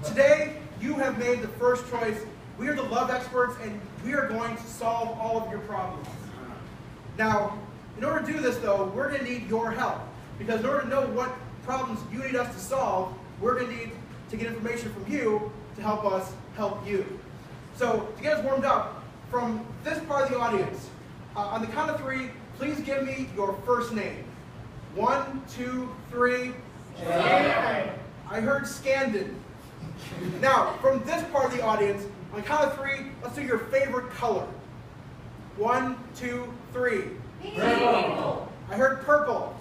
Today, you have made the first choice. We are the love experts, and we are going to solve all of your problems. Now, in order to do this, though, we're going to need your help. Because in order to know what problems you need us to solve, we're going to need to get information from you to help us help you. So, to get us warmed up, from this part of the audience, on the count of 3, please give me your first name. 1, 2, 3. Yeah. I heard Scandon. Now, from this part of the audience, on the count of 3, let's do your favorite color. 1, 2, 3. Purple. I heard purple.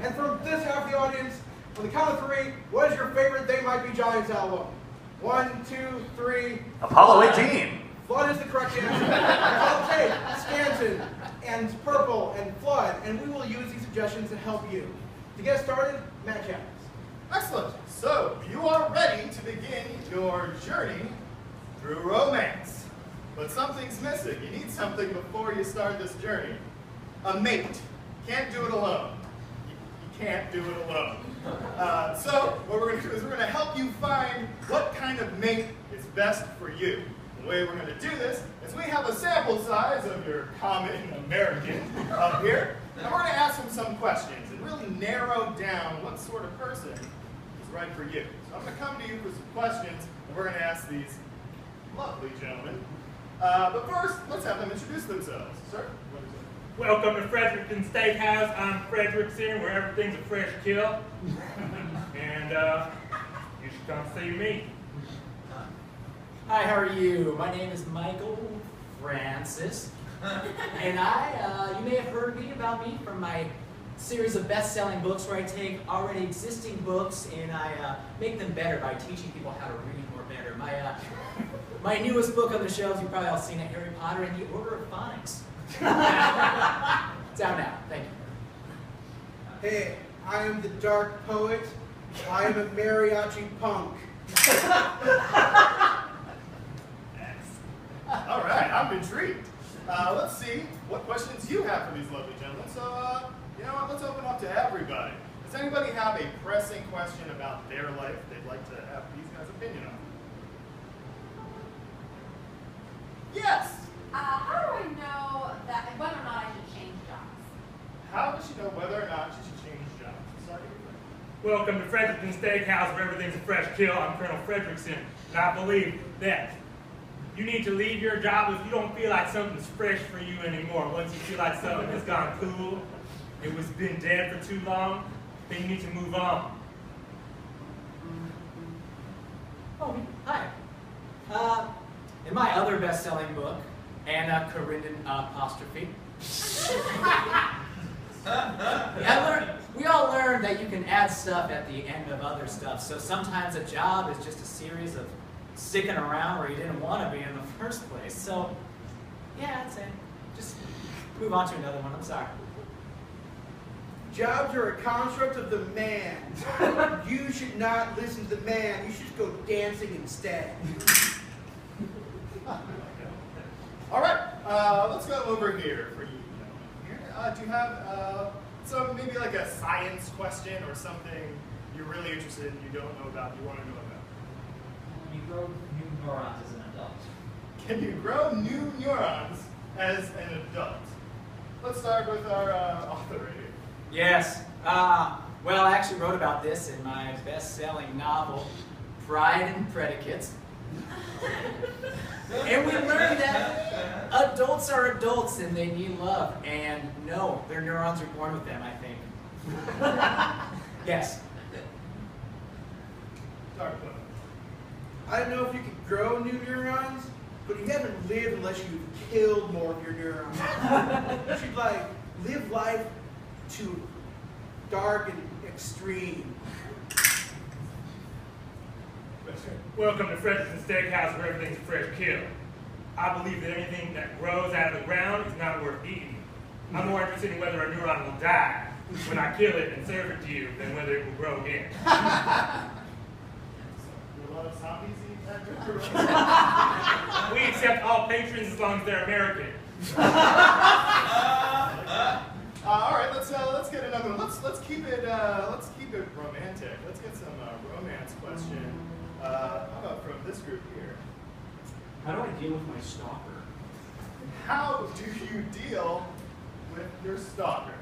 And from this half of the audience, on the count of 3, what is your favorite They Might Be Giants album? 1, 2, 3. Apollo 18. Flood is the correct answer. I'll take Stanton and purple and flood, and we will use these suggestions to help you. To get started, Matt Chapman. Excellent. So, you are ready to begin your journey through romance. But something's missing. You need something before you start this journey. A mate. Can't do it alone. You can't do it alone. So, what we're going to do is we're going to help you find what kind of mate is best for you. The way we're going to do this is we have a sample size of your common American up here, and we're going to ask him some questions and really narrow down what sort of person is right for you. So I'm going to come to you with some questions, and we're going to ask these lovely gentlemen. But first, let's have them introduce themselves. Sir, what is it? Welcome to Fredericton Steakhouse. I'm Frederickson, where everything's a fresh kill. And you should come see me. Hi, how are you? My name is Michael Francis, and you may have heard about me from my series of best-selling books where I take already existing books and I make them better by teaching people how to read more better. My newest book on the shelves, you've probably all seen it, Harry Potter and the Order of Phonics. It's out now. Thank you. Hey, I am the dark poet. I am a mariachi punk. All right, I'm intrigued. Let's see what questions you have for these lovely gentlemen. So, you know what, let's open up to everybody. Does anybody have a pressing question about their life they'd like to have these guys' opinion on? Yes? How do I know that whether or not I should change jobs? How does she know whether or not she should change jobs? Sorry. Welcome to Fredericton Steakhouse, where everything's a fresh kill. I'm Colonel Frederickson, and I believe that you need to leave your job if you don't feel like something's fresh for you anymore. Once you feel like something has gone cool, it was been dead for too long, then you need to move on. Oh, hi. In my other best-selling book, Anna Karenin apostrophe. We all learned that you can add stuff at the end of other stuff. So sometimes a job is just a series of sticking around where you didn't want to be in the first place. So, yeah, that's it. Just move on to another one. I'm sorry. Jobs are a construct of the man. You should not listen to the man. You should go dancing instead. All right, let's go over here for you gentlemen. Do you have maybe like a science question or something you're really interested in, you don't know about, you want to know about? Can you grow new neurons as an adult? Can you grow new neurons as an adult? Let's start with our author right here. Yes. Well, I actually wrote about this in my best-selling novel, Pride and Predicates. And we learned that adults are adults and they need love. And no, their neurons are born with them, I think. Yes. Sorry, I don't know if you can grow new neurons, but you haven't lived unless you've killed more of your neurons. You should, live life to dark and extreme. Welcome to Fredericton Steakhouse, where everything's a fresh kill. I believe that anything that grows out of the ground is not worth eating. I'm more interested in whether a neuron will die when I kill it and serve it to you than whether it will grow again. a lot of zombies We accept all patrons as long as they're American. All right, let's get another one. Let's keep it romantic. Let's get some romance question How about from this group here? How do I deal with my stalker? How do you deal with your stalker?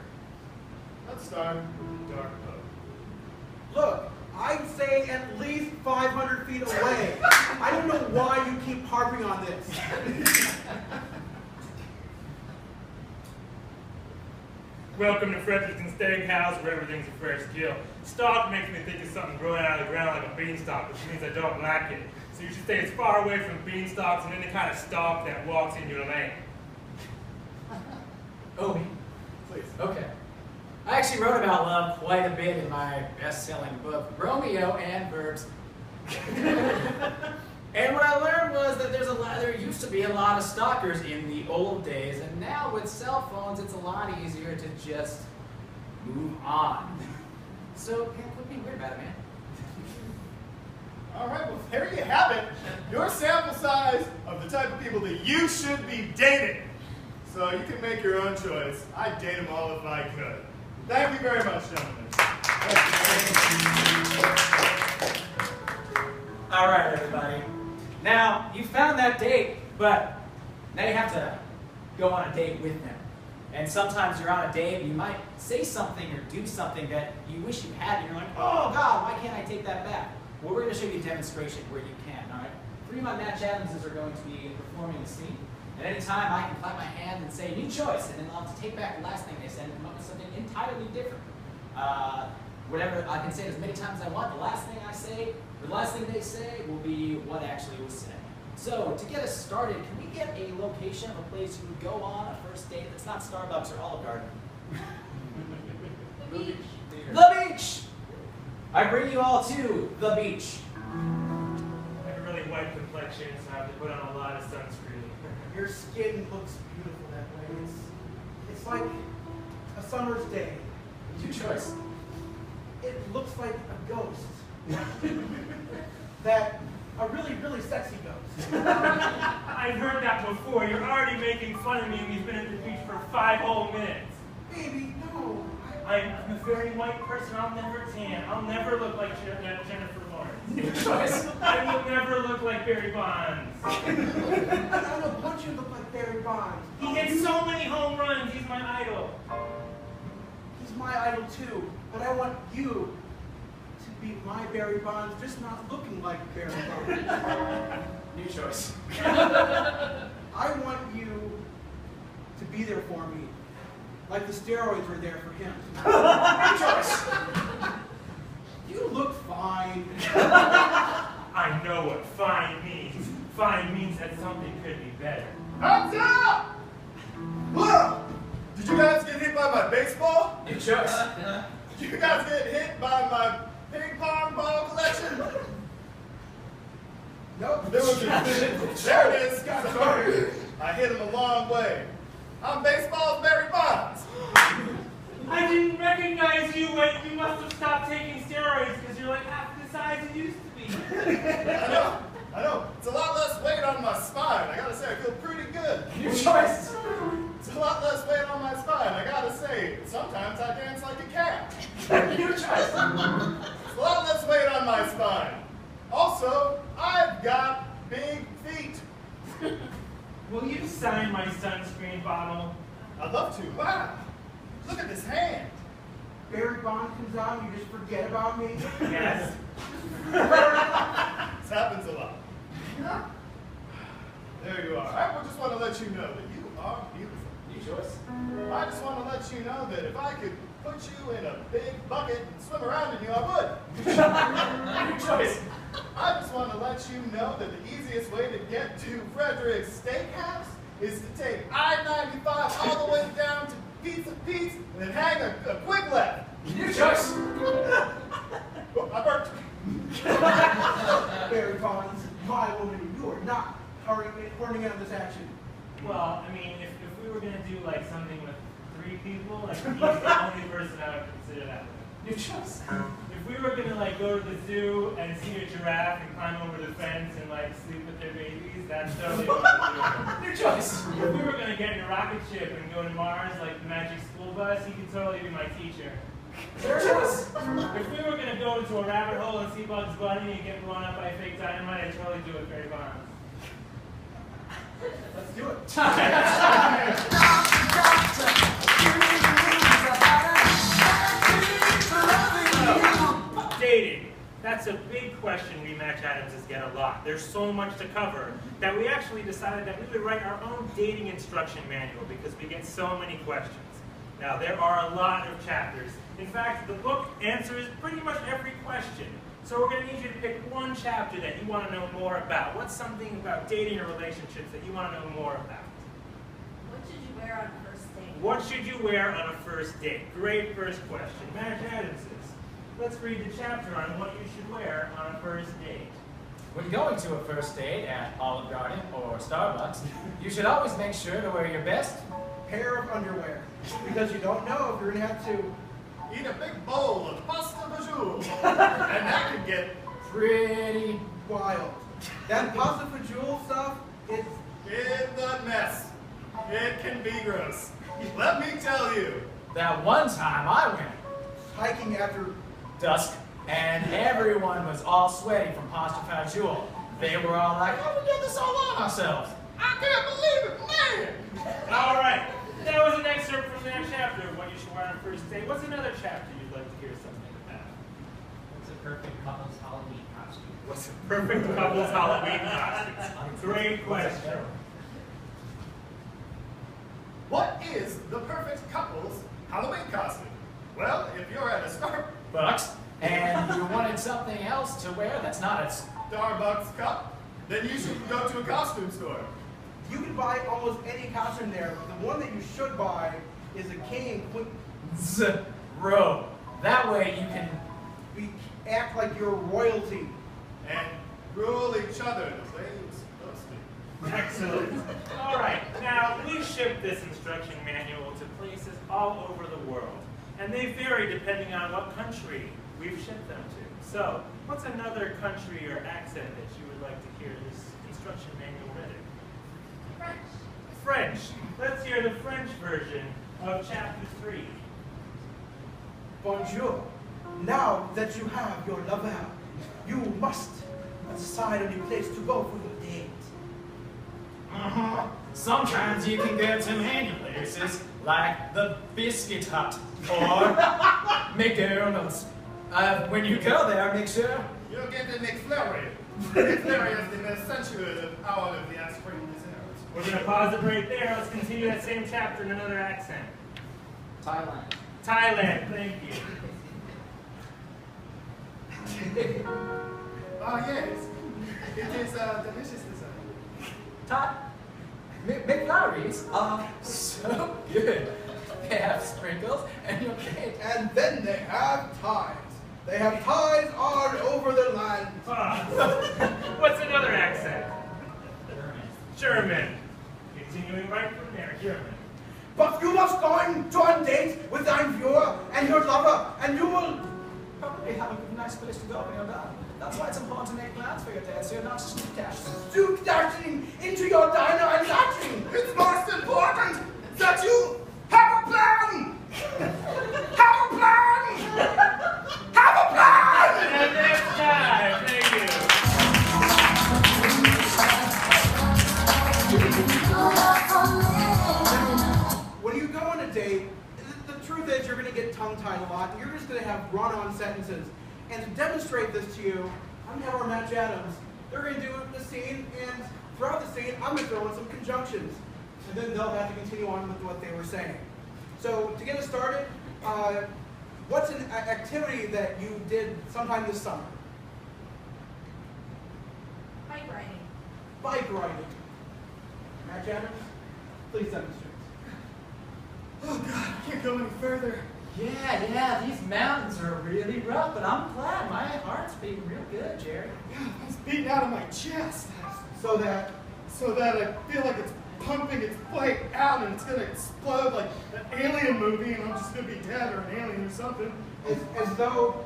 Let's start with Dark Oak. Look, I'd say at least 500 feet away. I don't know why you keep harping on this. Welcome to Fredericton Steakhouse, where everything's a fresh kill. Stalk makes me think of something growing out of the ground like a beanstalk, which means I don't like it. So you should stay as far away from beanstalks and any kind of stalk that walks in your lane. Oh, Please. okay. I actually wrote about love quite a bit in my best-selling book, Romeo and Verbs. And what I learned was that there used to be a lot of stalkers in the old days, and now with cell phones, it's a lot easier to just move on. So, quit being weird about it, man. All right, well, there you have it. Your sample size of the type of people that you should be dating. So you can make your own choice. I'd date them all if I could. Thank you very much, gentlemen. All right, everybody. Now, you found that date, but now you have to go on a date with them. And sometimes you're on a date and you might say something or do something that you wish you had, and you're like, oh God, why can't I take that back? Well, we're going to show you a demonstration where you can, all right? 3 of my match Adamses are going to be performing the scene. At any time, I can clap my hand and say, new choice, and then I'll have to take back the last thing they said and come up with something entirely different. Whatever, I can say it as many times as I want. The last thing I say, or the last thing they say, will be what actually was said. So, to get us started, can we get a location of a place you would go on a first date that's not Starbucks or Olive Garden? The beach. The beach! I bring you all to the beach. I have a really white complexion, so I have to put on a lot of sunscreen. Your skin looks beautiful that way. It's like a summer's day. Your choice. It looks like a ghost. That a really, really sexy ghost. I've heard that before. You're already making fun of me and we've been at the beach for 5 whole minutes. Baby, no. I'm a very white person. I'll never tan. I'll never look like Jennifer Lawrence. Your choice. I will never look like Barry Bonds. I don't want you to look like Barry Bonds. He hits so many home runs. He's my idol. He's my idol too, but I want you to be my Barry Bonds, just not looking like Barry Bonds. New choice. I want you to be there for me, like the steroids were there for him. New choice. You look fine. I know what fine means. Fine means that something could be better. Hands up! Whoa! Did you guys get hit by my baseball? New choice. Did you guys get hit by my ping pong ball collection? Nope. There it is. Sorry. I hit him a long way. I'm baseball's Barry Bonds. I didn't recognize you when you must have stopped taking steroids because you're like half the size you used to be. I know. It's a lot less weight on my spine. I gotta say, I feel pretty good. New choice. It's a lot less weight on my spine. I gotta say, sometimes I dance like a cat. New choice. It's a lot less weight on my spine. Also, I've got big feet. Will you sign my sunscreen bottle? I'd love to. Wow. Look at this hand. Barry Bonds comes on, you just forget about me. Yes. This happens a lot. There you are. I just want to let you know that you are beautiful. New choice. I just want to let you know that if I could put you in a big bucket and swim around in you, I would. New choice. I just want to let you know that the easiest way to get to Frederick's Steakhouse is to take I-95 all the way down to Pizza Pete's and then hang a quick left. New choice. Oh, I burped. Barry Bonds, my woman, you are not horning out this action. Well, I mean, if we were going to do like something with 3 people, like he's the only person I would consider that with. New choice. If we were going to like go to the zoo and see a giraffe and climb over the fence and like sleep with their babies, that's totally what we're doing. New choice. If we were going to get in a rocket ship and go to Mars like the Magic School Bus, he could totally be my teacher. There it is. If we were gonna go into a rabbit hole and see Bugs Bunny and get blown up by fake dynamite, I'd totally do it very fun. Let's do it. Dating. That's a big question we Match Adamses get a lot. There's so much to cover that we actually decided that we would write our own dating instruction manual because we get so many questions. Now, there are a lot of chapters. In fact, the book answers pretty much every question. So we're going to need you to pick one chapter that you want to know more about. What's something about dating or relationships that you want to know more about? What should you wear on a first date? What should you wear on a first date? Great first question. Match Adamses. Let's read the chapter on what you should wear on a first date. When going to a first date at Olive Garden or Starbucks, you should always make sure to wear your best Pair of underwear. Because you don't know if you're going to have to Eat a big bowl of pasta fajoule. And that could get pretty. wild. That pasta fajoule stuff, it's in the mess. It can be gross. Let me tell you. That one time I went hiking after. dusk, and everyone was all sweaty from pasta fajoule. They were all like, "Oh, we did this all on ourselves." I can't believe it, man. All right. That was an excerpt from that chapter of what you should wear on a first date. What's another chapter you'd like to hear something about? What's a perfect couple's Halloween costume? What's a perfect couple's Halloween costume? Great question. What is the perfect couple's Halloween costume? Well, if you're at a Bucks, and you wanted something else to wear that's not a Starbucks cup, then you should go to a costume store. You can buy almost any costume there. The one that you should buy is a king and queen. robe. That way you can. Act like you're royalty. And rule each other the way you're supposed to. Excellent. All right. Now, we ship this instruction manual to places all over the world. And they vary depending on what country we've shipped them to. So, what's another country or accent that you would like to hear this instruction manual written? French. French. Let's hear the French version of chapter 3. Bonjour. Now that you have your lover, you must decide on a place to go for your date. Sometimes you can go to many places, like the Biscuit Hut or McDonald's. When you go there, make sure You'll get the McFlurry. McFlurry is the most sensual of all of the ice cream desserts. We're going to pause it right there. Let's continue that same chapter in another accent. Thailand. Thailand. Thank you. Ah, yes. It is a delicious dessert. McFlurries are so good. They have sprinkles and you'll get. And then they have ties. They have ties all over the land. What's another accent? German. German. Continuing right from there. German. But you must go to a date with thy viewer and your lover, and you will Probably have a nice place to go when you're done. That's why it's important to make plans for your date, so you're not just stoop dashing into your diner and dashing. It's most important that you have a plan! Have a plan! Have a plan! And next time. Thank you. When you go on a date, the truth is you're going to get tongue-tied a lot, and you're just going to have run-on sentences. And to demonstrate this to you, I'm going to have our Match Adams. They're going to do the scene, and throughout the scene, I'm going to throw in some conjunctions. And then they'll have to continue on with what they were saying. So to get us started, what's an activity that you did sometime this summer? Bike riding. Bike riding. Match Adams, please demonstrate. Oh God, I can't go any further. Yeah, these mountains are really rough, but I'm glad. My heart's beating real good, Jerry. Yeah, it's beating out of my chest. So that I feel like it's pumping its plate out and it's gonna explode like an alien movie and I'm just gonna be dead or an alien or something. as though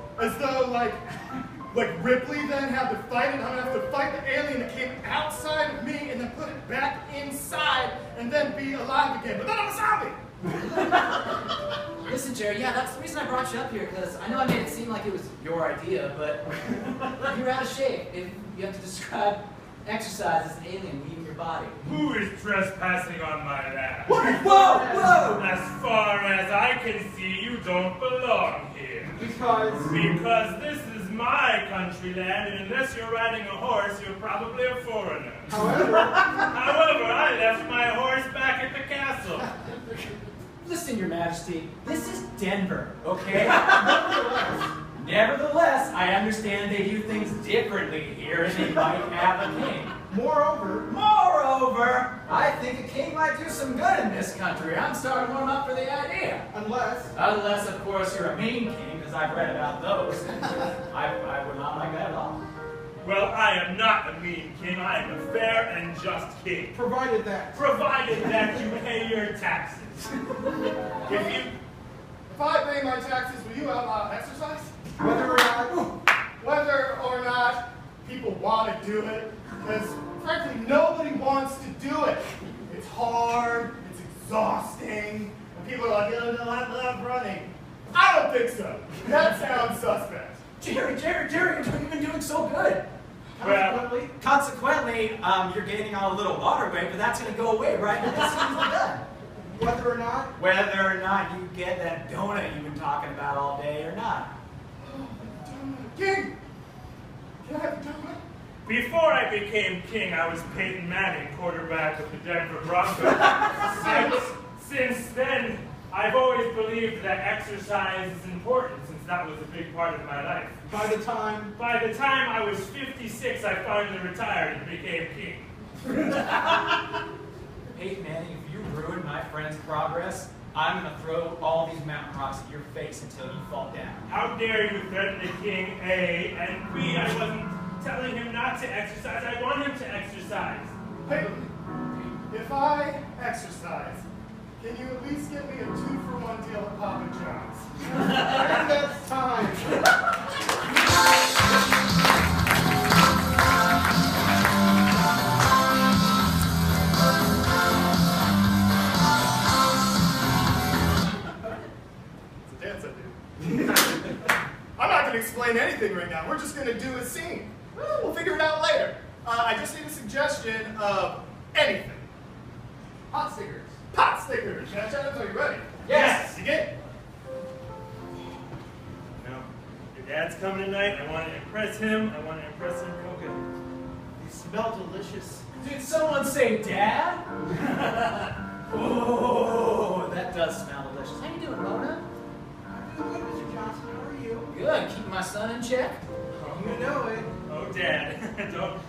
Like Ripley then had to fight it, and I'm gonna have to fight the alien that came outside of me and then put it back inside and then be alive again. But then I'm a zombie! Listen, Jerry. Yeah, that's the reason I brought you up here, because I know I made it seem like it was your idea, but you're out of shape. If you have to describe exercise as an alien leaving your body. Who is trespassing on my land? Whoa! Whoa! As far as I can see, you don't belong here. Because this is my country land, and unless you're riding a horse, you're probably a foreigner. However, I left my horse back at the castle. Listen, Your Majesty, this is Denver, okay? Nevertheless, I understand they do things differently here, and they might have a king. Moreover, I think a king might do some good in this country. I'm starting to warm up for the idea. Unless, of course, you're a mean king, because I've read about those. I would not like that at all. Well, I am not a mean king. I am a fair and just king. provided that. Provided that you pay your taxes. If I pay my taxes, will you allow exercise? Whether or not People want to do it, because frankly, nobody wants to do it. It's hard, it's exhausting, and people are like, oh, no, I love running. I don't think so. That sounds suspect. Jerry, you've been doing so good. Consequently, you're gaining on a little water weight, but that's going to go away right when this season's done. Whether or not you get that donut you've been talking about all day or not. King! Can I have a donut? Before I became king, I was Peyton Manning, quarterback of the Denver Broncos. Since then, I've always believed that exercise is important, since that was a big part of my life. By the time I was 56, I finally retired and became king. Peyton Manning, if you ruin my friend's progress, I'm going to throw all these mountain rocks at your face until you fall down. How dare you threaten the king, A, and B, I wasn't telling him not to exercise. I want him to exercise. Peyton, if I exercise, can you at least get me a 2-for-1 deal at Papa John's? and that's time. It's a dance I do. I'm not going to explain anything right now. We're just going to do a scene. We'll figure it out later. I just need a suggestion of anything. Hot stickers. Pot stickers. Are you ready? Yes. You get? No. Your dad's coming tonight. I want to impress him. I want to impress him real good. They smell delicious. Did someone say Dad? Oh, that does smell delicious. How you doing, Mona? I'm doing good, Mr. Johnson. How are you? Good. Keeping my son in check? You know it. Oh, Dad. Don't.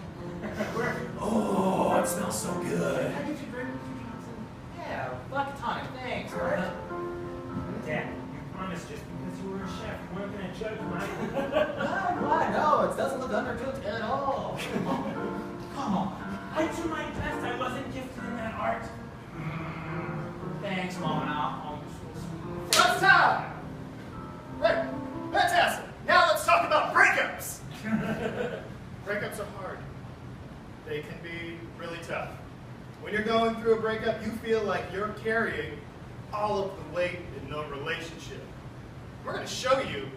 Oh, it smells so good. How did you drink, Mr. Johnson? Yeah, bucket tonic. Thanks. Dad, you promised just because you were a chef, you weren't going to judge my... Why? No, it doesn't look undercooked at all. Come on. I do my best. I wasn't gifted in that art. Thanks, Mona. That's time! Right. Fantastic. Now let's talk about breakups. Breakups are hard. They can be really tough. When you're going through a breakup, you feel like you're carrying all of the weight in the relationship. We're going to show you,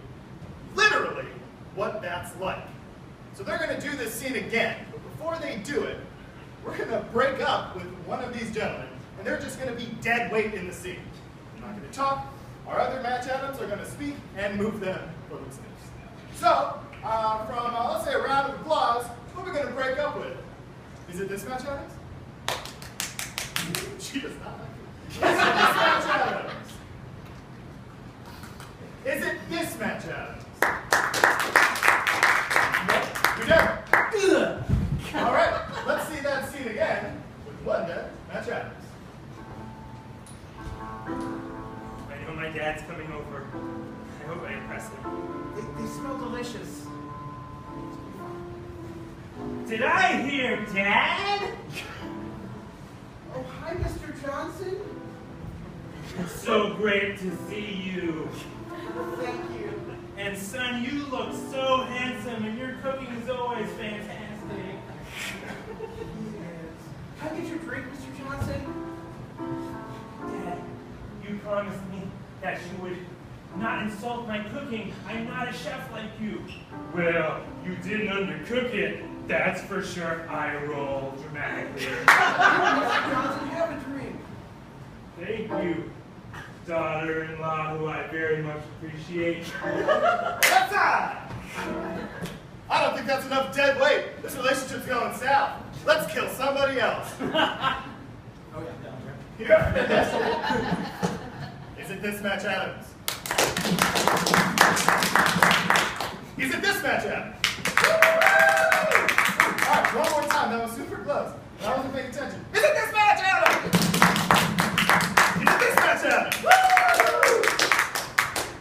literally, what that's like. So they're going to do this scene again, but before they do it, we're going to break up with one of these gentlemen, and they're just going to be dead weight in the scene. I'm not going to talk. Our other match items are going to speak and move them for themselves. So, from, let's say, a round of applause, who are we going to break up with? Is it this match items? She does not like it. Is it this match items? Is it this match items? You're done. All right, let's see that scene again with Wanda match items. I know my dad's coming over. I hope I impress him. They smell delicious. Did I hear Dad? Oh, hi, Mr. Johnson. It's so great to see you. Thank you. And son, you look so handsome, and your cooking is always fantastic. Can I get your drink, Mr. Johnson? Dad, you promised me that you would not insult my cooking. I'm not a chef like you. Well, you didn't undercook it, that's for sure. I roll dramatically. Mr. Johnson, have a drink. Thank you, daughter-in-law, who I very much appreciate. That's all! I don't think that's enough dead weight. This relationship's going south. Let's kill somebody else. Oh yeah, Here. Is it this match, Adams? He's at this match, Adams. All right, one more time. That was super close. I wasn't paying attention. Is it this match, Adams? Is it this match, Adams?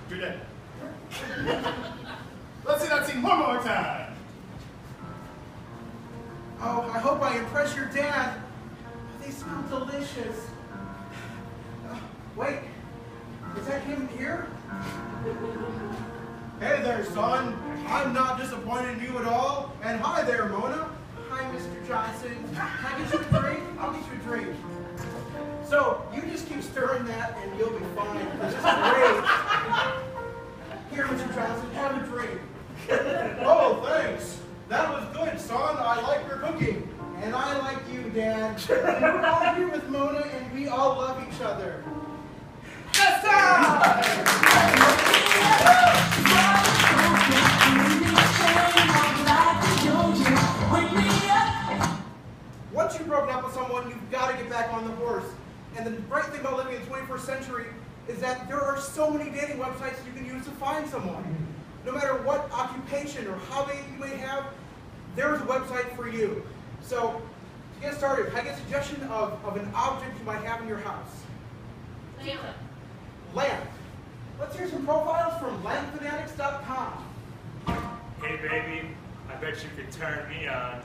You're dead. Let's see that scene one more time. Oh, I hope I impress your dad. They smell delicious. Wait, is that him here? Hey there, son. I'm not disappointed in you at all. And hi there, Mona. Hi, Mr. Johnson. Can I get you a drink? I'll get you a drink. So, you just keep stirring that and you'll be fine. This is great. Here, Mr. Johnson, have a drink. Oh, thanks. That was good, son. I like your cooking. And I like you, Dad. And we're all here with Mona, and we all love each other. That's time! Once you've broken up with someone, you've got to get back on the horse. And the great thing about living in the 21st century is that there are so many dating websites you can use to find someone. No matter what occupation or hobby you may have, there's a website for you. So, to get started, can I get a suggestion of an object you might have in your house? Lamp. Lamp. Let's hear some profiles from lampfanatics.com. Hey, baby, I bet you could turn me on.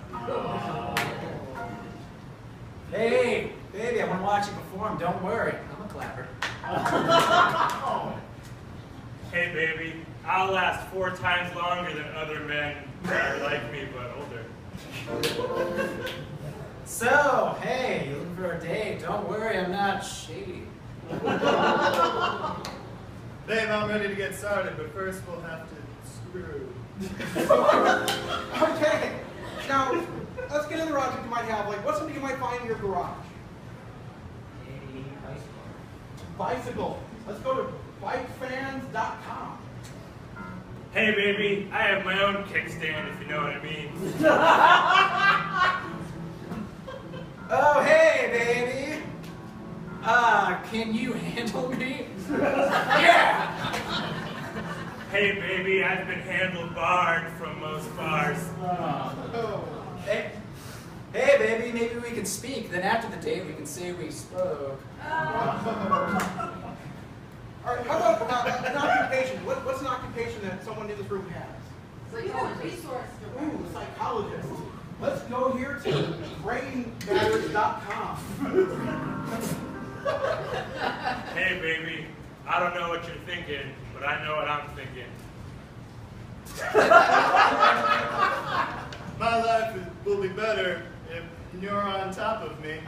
Hey, baby, I want to watch you perform. Don't worry, I'm a clapper. Hey, baby, I'll last 4 times longer than other men that are like me, but older. So, hey, you looking for a date? Don't worry, I'm not shady. Babe, I'm ready to get started, but first we'll have to screw. Okay. Now, let's get another object you might have. Like, what's something you might find in your garage? A bicycle. Bicycle. Let's go to bikefans.com. Hey, baby, I have my own kickstand, if you know what I mean. Oh, hey, baby. Can you handle me? Yeah! Hey, baby, I've been handle-barred from most bars. Oh. Hey, baby, maybe we can speak. Then after the date, we can say we spoke. All right, how about an occupation? What's an occupation that someone in this room has? Resource director. Ooh, psychologist. Let's go here to brainmatters.com. Hey, baby, I don't know what you're thinking, but I know what I'm thinking. My life will be better if you're on top of me.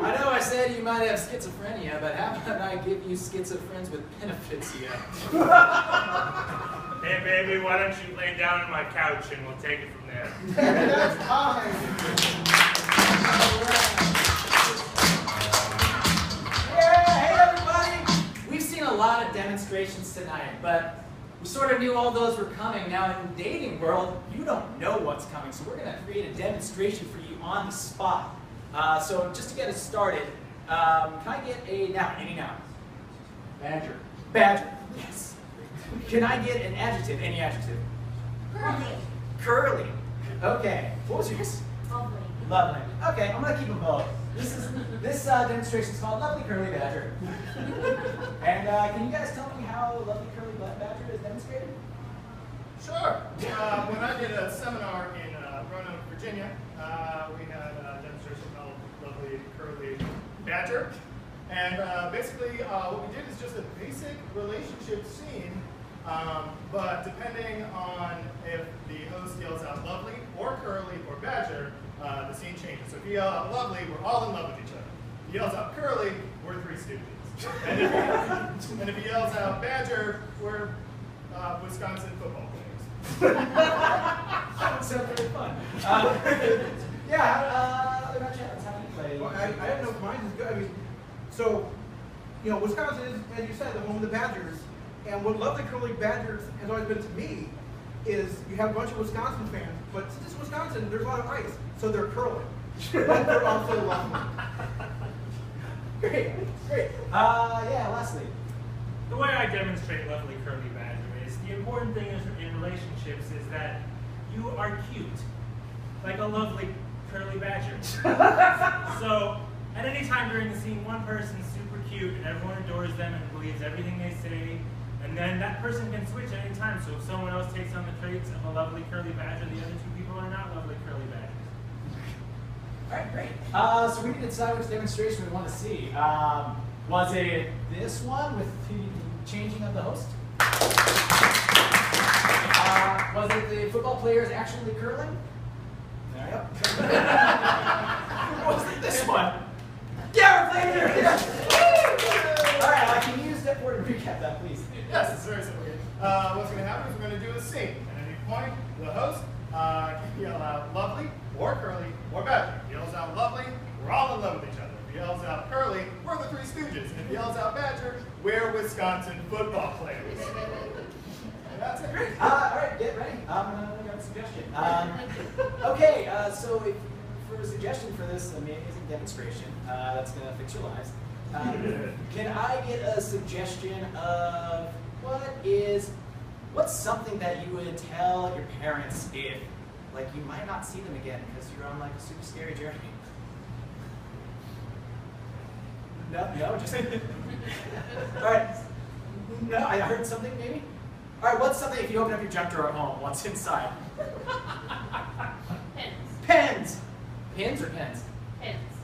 I know I said you might have schizophrenia, but how about I give you schizophrens with benefits here? Hey, baby, why don't you lay down on my couch and we'll take it from there. That's time. All right. Yeah, hey everybody! We've seen a lot of demonstrations tonight, but we sort of knew all those were coming. Now in the dating world, you don't know what's coming, so we're going to create a demonstration for you on the spot. So just to get us started, can I get a noun, any noun? Badger. Badger, yes. Can I get an adjective, any adjective? Curly. Curly. Okay, what was yours? Lovely. Lovely. Okay, I'm gonna keep them both. This demonstration is called Lovely Curly Badger. And can you guys tell me how Lovely Curly Badger is demonstrated? Sure. When I did a seminar in Roanoke, Virginia, we had a demonstration called Lovely Curly Badger. And basically what we did is just a basic relationship scene, but depending on if the host yells out lovely or curly or badger, the scene changes. So if you yell out lovely, we're all in love with each other. If he yells out curly, we're 3 stooges. And if he yells out Badger, we're Wisconsin football players. That sounds very fun. Yeah, other match items, how do you play? Well, I don't know if mine is good. I mean, so, you know, Wisconsin is, as you said, the home of the Badgers. And what Lovely Curly Badgers has always been to me is you have a bunch of Wisconsin fans, but since it's Wisconsin, there's a lot of ice, so they're curling. But they're also lovely. Great. Yeah, Leslie. The way I demonstrate lovely curly badger is the important thing is in relationships is that you are cute, like a lovely curly badger. So at any time during the scene, one person's super cute and everyone adores them and believes everything they say, and then that person can switch at any time. So if someone else takes on the traits of a lovely curly badger, the other two people are not lovely curly badgers. All right, great. So we need to decide which demonstration we want to see. Was it this one with the changing of the host? Was it the football players actually curling? Yep. Was it this one? Yeah, we're playing here. Yeah. All right, can you step forward and recap that, please? Yes, it's very simple. What's going to happen is we're going to do a scene. At any point, the host can yell out lovely or curly or badger. If he yells out lovely, we're all in love with each other. If he yells out curly, we're the Three Stooges. And if he yells out badger, we're Wisconsin football players. And that's it. All right, get ready. I got a suggestion. Okay, so for a suggestion for this amazing demonstration that's going to fix your lives, can I get a suggestion of what's something that you would tell your parents if, like, you might not see them again because you're on like a super scary journey? No, just all right. No, I heard something maybe. All right, what's something if you open up your junk drawer at home? What's inside? Pins. Pens. Pins or pens? Pins.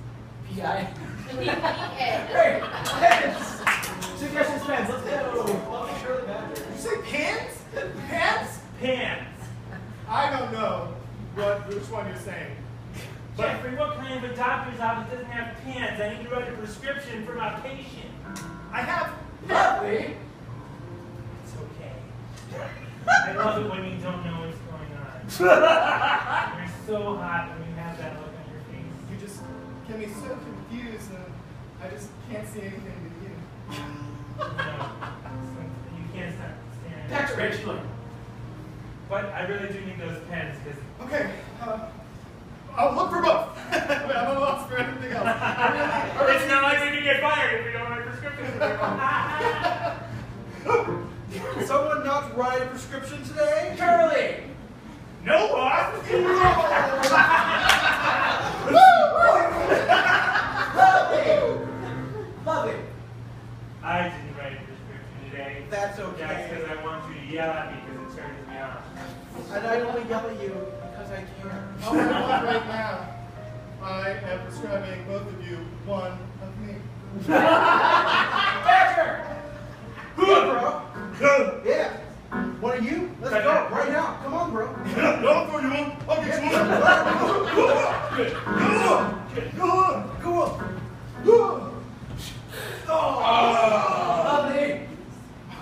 P-I. P-E-N. Great. Pens. Suggestions, pens. Let's go. Lovely Shirley Badger. Did you say pants? Pants? Pants. I don't know which one you're saying. But Jeffrey, what kind of a doctor's office doesn't have pens? I need to write a prescription for my patient. I have. Lovely. It's okay. I love it when you don't know what's going on. You're so hot when you have that look on your face. You just get me so confused and I just can't see anything but you. No, you can't stop staring. That's Rachel. But I really do need those pens because Okay, I'll look for both. I'm at a loss for anything else. it's not like we can get fired if we don't write prescriptions. Did someone not write a prescription today? Curly. No, boss. Lovely. I didn't write a prescription today. That's okay. That's because I want you to yell at me because it turns me on. And I only yell at you because I can. Oh my God, right now, I am prescribing both of you one of me. Badger. Good, bro. Yeah. One of you? Let's go right now. Come on, bro. I'll throw you one. I'll get you one. Go on. Lovely.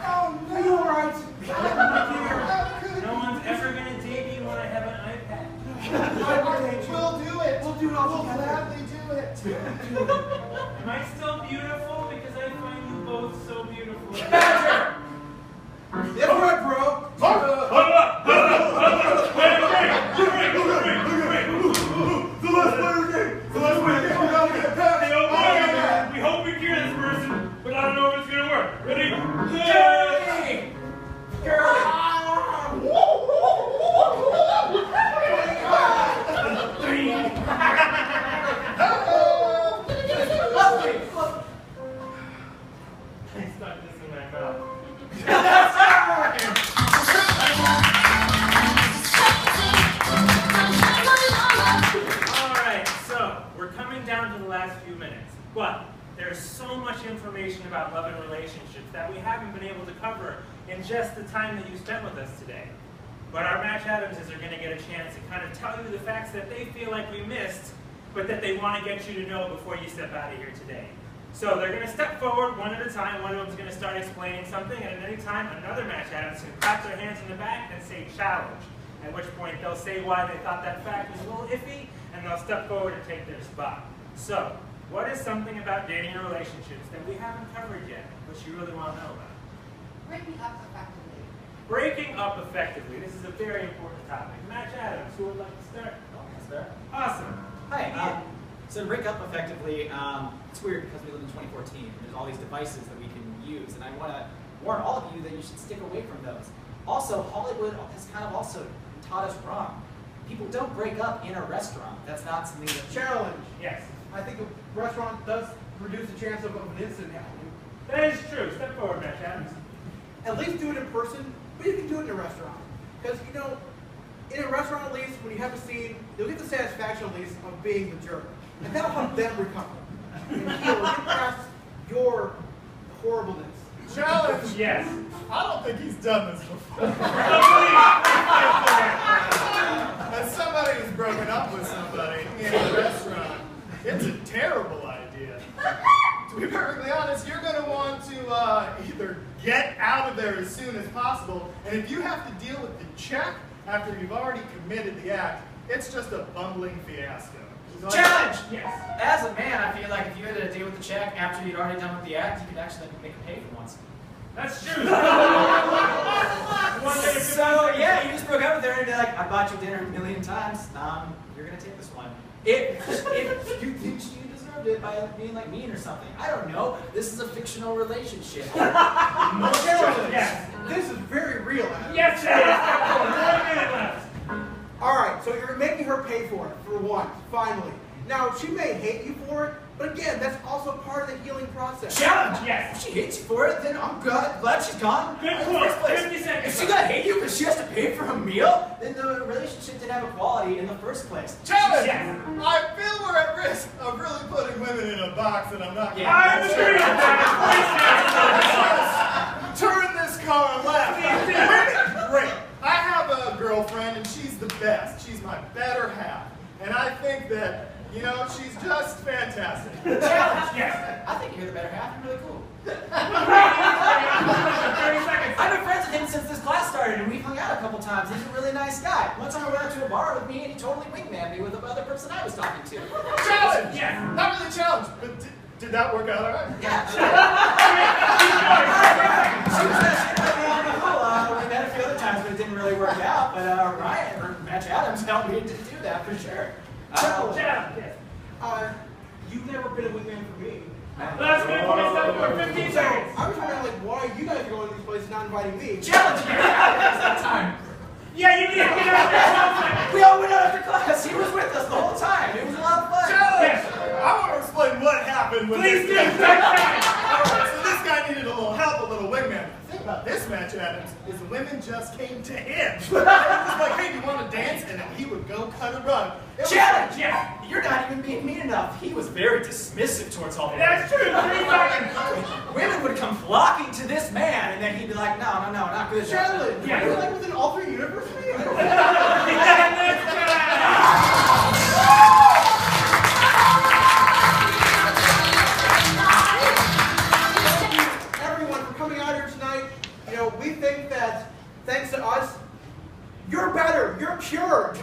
Oh, no. Are you all right? No one's ever going to date me when I have an iPad. We'll do it. We'll do it all We'll together. gladly do it. Am I still beautiful? Because I find you both so beautiful. Badger. That's right, bro. We hope we cure this person, but I don't know if it's going to work. Ready? Curly. Curly. Lovely. I stuck this in my mouth. Alright, so we're coming down to the last few minutes, but there's so much information about love and relationships that we haven't been able to cover in just the time that you spent with us today. But our Match Adamses are going to get a chance to kind of tell you the facts that they feel like we missed, but that they want to get you to know before you step out of here today. So they're going to step forward one at a time. One of them's going to start explaining something, and at any time, another match adam's going to clap their hands in the back and say challenge. At which point they'll say why they thought that fact was a little iffy, and they'll step forward and take their spot. So, what is something about dating or relationships that we haven't covered yet, which you really want to know about? Breaking up effectively. Breaking up effectively. This is a very important topic. Match Adams, who would like to start? I'll start. Awesome. Hi. So to break up effectively, it's weird because we live in 2014 and there's all these devices that we can use, and I want to warn all of you that you should stick away from those. Also, Hollywood has kind of also taught us wrong. People don't break up in a restaurant. That's not something that... Challenge. Yes. I think a restaurant does reduce the chance of an incident happening. That is true. Step forward, Match Adams. At least do it in person, but you can do it in a restaurant. Because, you know, in a restaurant at least, when you have a scene, you'll get the satisfaction at least of being the jerk. And that'll help them recover. And heal, get past your horribleness. Challenge! Yes. I don't think he's done this before. As somebody who's broken up with somebody in a restaurant, it's a terrible idea. To be perfectly honest, you're going to want to either get out of there as soon as possible, and if you have to deal with the check after you've already committed the act, it's just a bumbling fiasco. Challenge! Yes. As a man, I feel like if you had to deal with the check after you'd already done with the act, you could actually make a pay for once. That's true. So, yeah, you just broke up with her and be like, I bought you dinner a million times. You're going to take this one. If you think she deserved it by being like mean or something. I don't know. This is a fictional relationship. Yes. This is very real, Adam. Yes, it is. 1 minute left. Alright, so you're making her pay for it, for once, finally. Now, she may hate you for it, but again, that's also part of the healing process. Challenge! Yes. If she hates you for it, then I'm glad she's gone. Good In the point. first place. 50 seconds. If she gonna hate you because she has to pay for a meal, then the relationship didn't have a quality in the first place. Challenge! Yes. I feel we're at risk of really putting women in a box, and I'm not. I agree with that. Turn this car left. Women, great. I have a girlfriend, and she's the best. She's my better half, and I think that, you know, she's just fantastic. Challenge! Yes. I think you're the better half. You're really cool. 30 seconds. I've been friends with him since this class started, and we've hung out a couple times. He's a really nice guy. One time I went out to a bar with me, and he totally wingmaned me with the other person I was talking to. Challenge! Yes. Not really challenge, but did that work out all right? Yeah. She was really cool. We met a few other times, but it didn't really work out. But Ryan, or Match Adams, helped me to do that for sure. Yes. You've never been a wingman for me. Last minute, 47 or 15 seconds. I was wondering, like, why you guys are going to these places not inviting me. Challenge! That time. Yeah, you need to get out there. We all went out after class. He was with us the whole time. It was a lot of fun. Challenge! I want to explain what happened with Please do. this guy. So this guy needed a little help, a little wingman. The thing about this match, Adams, is the women just came to him. It was like, hey, do you want to dance? And then he would go cut a run. Challenge! Yes. You're not even being mean enough. He was very dismissive towards all the That's true. 3 seconds. Women would come flocking to this man, and then he'd be like, no, not good. Challenge! Yeah. Are you like within alternate universe for me? I don't know. Everyone, for coming out here tonight, you know, we think that thanks to us, you're better. You're cured.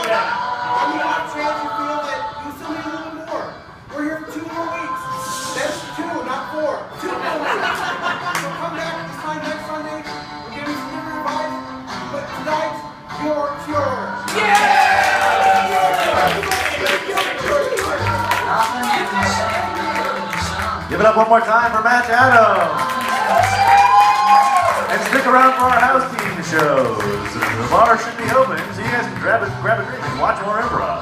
Now, on the off chance you feel that you still need a little more, we're here for 2 more weeks. That's 2, not 4. 2 more weeks. So come back this time next Sunday. We'll give you some different advice. But tonight, you're cured. Give it up one more time for Match Adams. And stick around for our house team shows. The bar should be open, so you guys can grab a drink and watch more improv.